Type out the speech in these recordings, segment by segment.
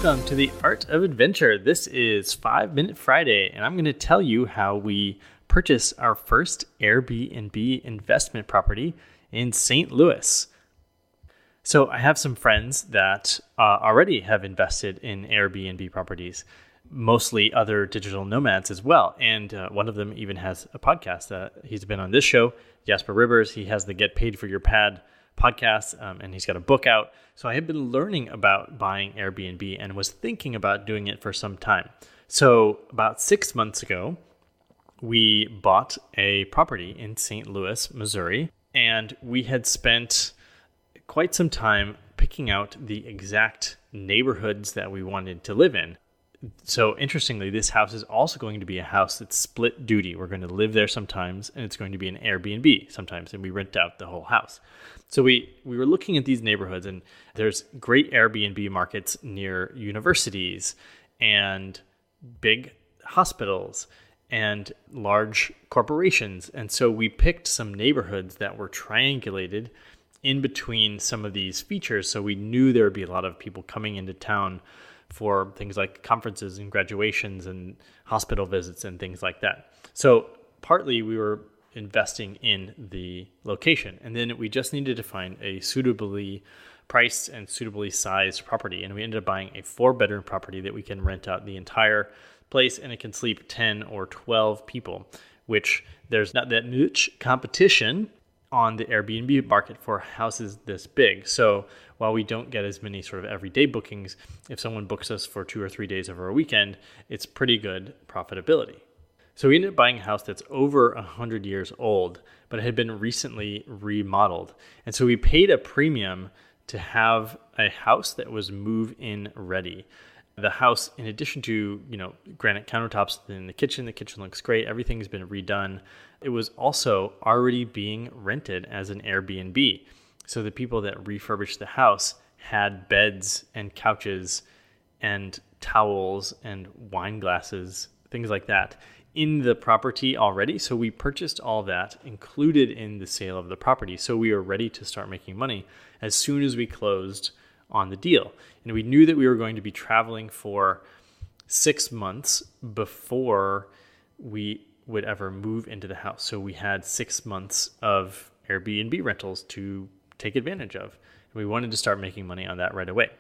Welcome to the Art of Adventure. This is 5 Minute Friday, and I'm going to tell you how we purchased our first Airbnb investment property in St. Louis. So I have some friends that already have invested in Airbnb properties, mostly other digital nomads as well. And one of them even has a podcast. He's been on this show, Jasper Ribbers. He has the Get Paid for Your Pad podcast, and he's got a book out. So I have been learning about buying Airbnb and was thinking about doing it for some time. So about 6 months ago, we bought a property in St. Louis, Missouri, and we had spent quite some time picking out the exact neighborhoods that we wanted to live in. So interestingly, this house is also going to be a house that's split duty. We're going to live there sometimes, and it's going to be an Airbnb sometimes, and we rent out the whole house. So we were looking at these neighborhoods, and there's great Airbnb markets near universities and big hospitals and large corporations. And so we picked some neighborhoods that were triangulated in between some of these features. So we knew there would be a lot of people coming into town for things like conferences and graduations and hospital visits and things like that. So partly we were investing in the location, and then we just needed to find a suitably priced and suitably sized property. And we ended up buying a 4-bedroom property that we can rent out the entire place, and it can sleep 10 or 12 people, which there's not that much competition on the Airbnb market for houses this big. So while we don't get as many sort of everyday bookings, if someone books us for 2 or 3 days over a weekend, it's pretty good profitability. So we ended up buying a house that's over 100 years old, but it had been recently remodeled. And so we paid a premium to have a house that was move-in ready. The house, in addition to, granite countertops in the kitchen looks great. Everything's been redone. It was also already being rented as an Airbnb. So the people that refurbished the house had beds and couches and towels and wine glasses, things like that, in the property already. So we purchased all that included in the sale of the property. So we were ready to start making money as soon as we closed on the deal. And we knew that we were going to be traveling for 6 months before we would ever move into the house. So we had 6 months of Airbnb rentals to take advantage of. And we wanted to start making money on that right away.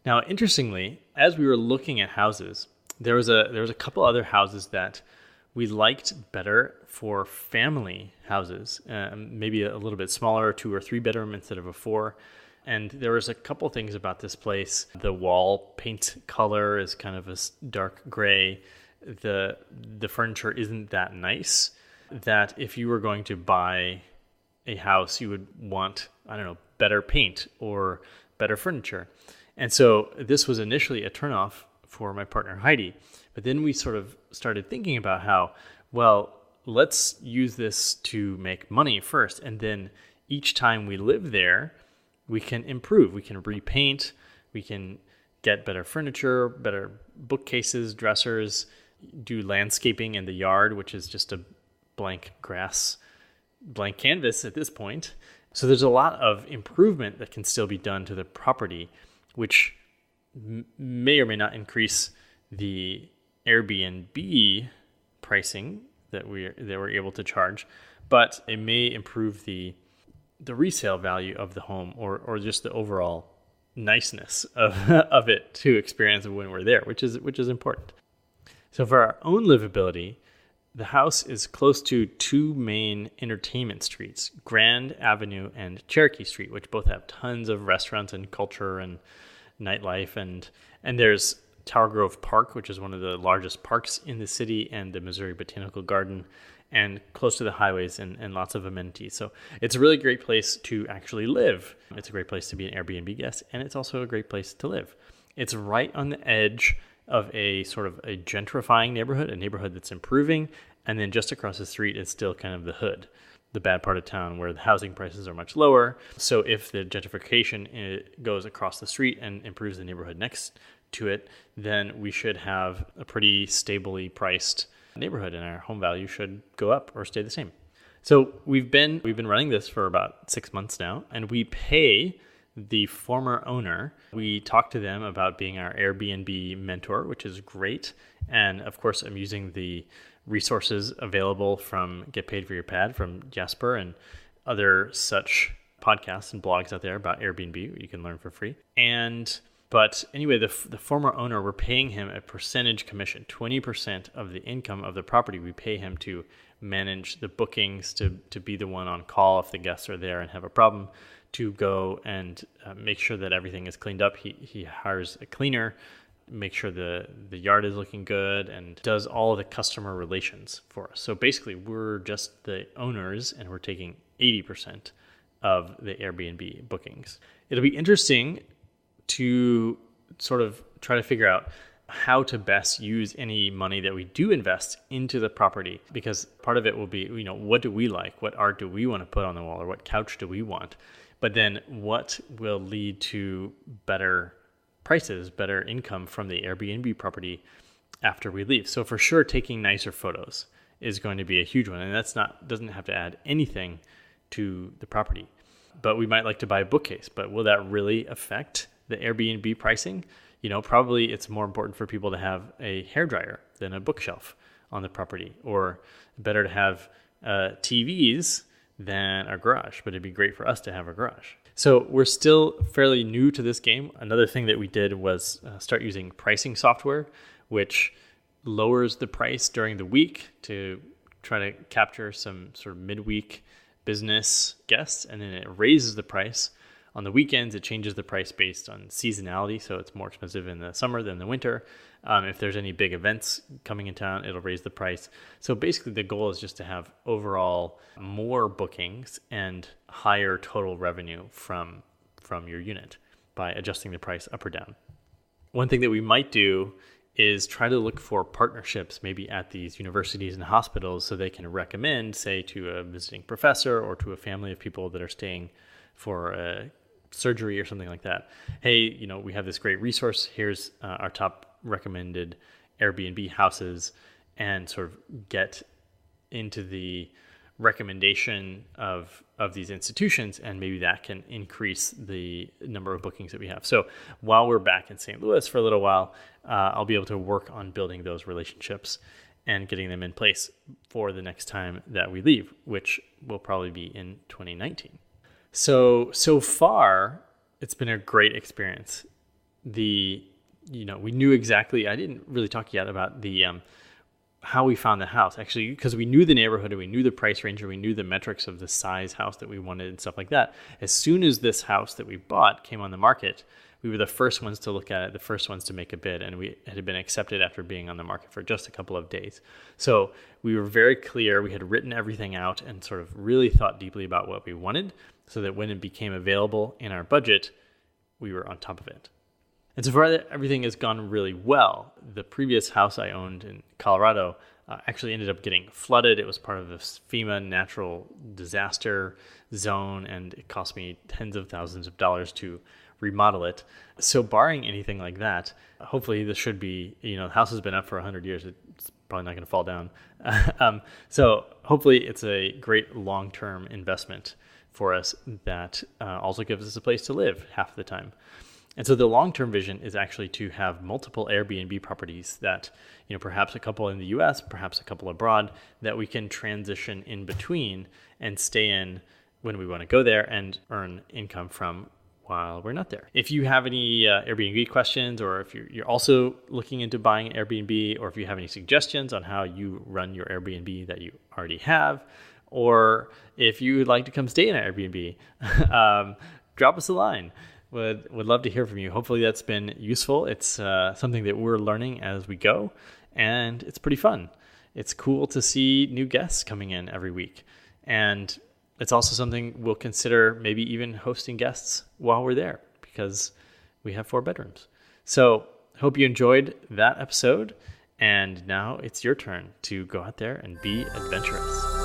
Now, interestingly, as we were looking at houses, there was a couple other houses that we liked better for family houses, maybe a little bit smaller, 2 or 3 bedroom instead of a 4. And there was a couple things about this place. The wall paint color is kind of a dark gray. The furniture isn't that nice, that if you were going to buy a house, you would want, better paint or better furniture. And so this was initially a turnoff for my partner Heidi. But then we sort of started thinking about how, let's use this to make money first. And then each time we live there, we can improve. We can repaint. We can get better furniture, better bookcases, dressers, do landscaping in the yard, which is just a blank canvas at this point. So there's a lot of improvement that can still be done to the property, which may or may not increase the Airbnb pricing that we're able to charge, but it may improve the resale value of the home or just the overall niceness of it to experience when we're there, which is important. So for our own livability, the house is close to 2 main entertainment streets, Grand Avenue and Cherokee Street, which both have tons of restaurants and culture and nightlife. And there's Tower Grove Park, which is one of the largest parks in the city, and the Missouri Botanical Garden, and close to the highways and lots of amenities. So it's a really great place to actually live. It's a great place to be an Airbnb guest, and it's also a great place to live. It's right on the edge of a sort of a gentrifying neighborhood, a neighborhood that's improving, and then just across the street is still kind of the hood, the bad part of town where the housing prices are much lower. So if the gentrification goes across the street and improves the neighborhood next to it, then we should have a pretty stably priced neighborhood, and our home value should go up or stay the same. So we've been running this for about 6 months now, and we pay the former owner. We talked to them about being our Airbnb mentor, which is great. And of course, I'm using the resources available from Get Paid for Your Pad from Jasper and other such podcasts and blogs out there about Airbnb you can learn for free. But anyway, the former owner, we're paying him a percentage commission, 20% of the income of the property. We pay him to manage the bookings, to be the one on call if the guests are there and have a problem, to go and make sure that everything is cleaned up. He hires a cleaner, make sure the yard is looking good, and does all of the customer relations for us. So basically, we're just the owners, and we're taking 80% of the Airbnb bookings. It'll be interesting to sort of try to figure out how to best use any money that we do invest into the property, because part of it will be, what do we like? What art do we want to put on the wall, or what couch do we want? But then what will lead to better prices, better income from the Airbnb property after we leave? So for sure, taking nicer photos is going to be a huge one, and doesn't have to add anything to the property. But we might like to buy a bookcase, but will that really affect the Airbnb pricing? Probably it's more important for people to have a hairdryer than a bookshelf on the property, or better to have TVs than a garage, but it'd be great for us to have a garage. So we're still fairly new to this game. Another thing that we did was start using pricing software, which lowers the price during the week to try to capture some sort of midweek business guests, and then it raises the price. On the weekends, it changes the price based on seasonality, so it's more expensive in the summer than the winter. If there's any big events coming in town, it'll raise the price. So basically, the goal is just to have overall more bookings and higher total revenue from your unit by adjusting the price up or down. One thing that we might do is try to look for partnerships maybe at these universities and hospitals, so they can recommend, say, to a visiting professor or to a family of people that are staying for a surgery or something like that. Hey, we have this great resource. Here's our top recommended Airbnb houses, and sort of get into the recommendation of these institutions, and maybe that can increase the number of bookings that we have. So while we're back in St. Louis for a little while, I'll be able to work on building those relationships and getting them in place for the next time that we leave, which will probably be in 2019. So far, it's been a great experience. We knew exactly, I didn't really talk yet about the how we found the house, actually, because we knew the neighborhood and we knew the price range and we knew the metrics of the size house that we wanted and stuff like that. As soon as this house that we bought came on the market, we were the first ones to look at it, the first ones to make a bid, and we had been accepted after being on the market for just a couple of days. So we were very clear. We had written everything out and sort of really thought deeply about what we wanted, so that when it became available in our budget, we were on top of it. And so far, everything has gone really well. The previous house I owned in Colorado actually ended up getting flooded. It was part of this FEMA natural disaster zone, and it cost me tens of thousands of dollars to remodel it. So barring anything like that, hopefully this should be, the house has been up for 100 years. It's probably not going to fall down. So hopefully it's a great long-term investment for us that also gives us a place to live half the time. And so the long-term vision is actually to have multiple Airbnb properties that, perhaps a couple in the US, perhaps a couple abroad, that we can transition in between and stay in when we want to go there and earn income from while we're not there. If you have any Airbnb questions, or if you're also looking into buying an Airbnb, or if you have any suggestions on how you run your Airbnb that you already have, or if you would like to come stay in an Airbnb, drop us a line. Would love to hear from you. Hopefully that's been useful. It's something that we're learning as we go, and it's pretty fun. It's cool to see new guests coming in every week. And it's also something we'll consider maybe even hosting guests while we're there, because we have 4 bedrooms. So hope you enjoyed that episode. And now it's your turn to go out there and be adventurous.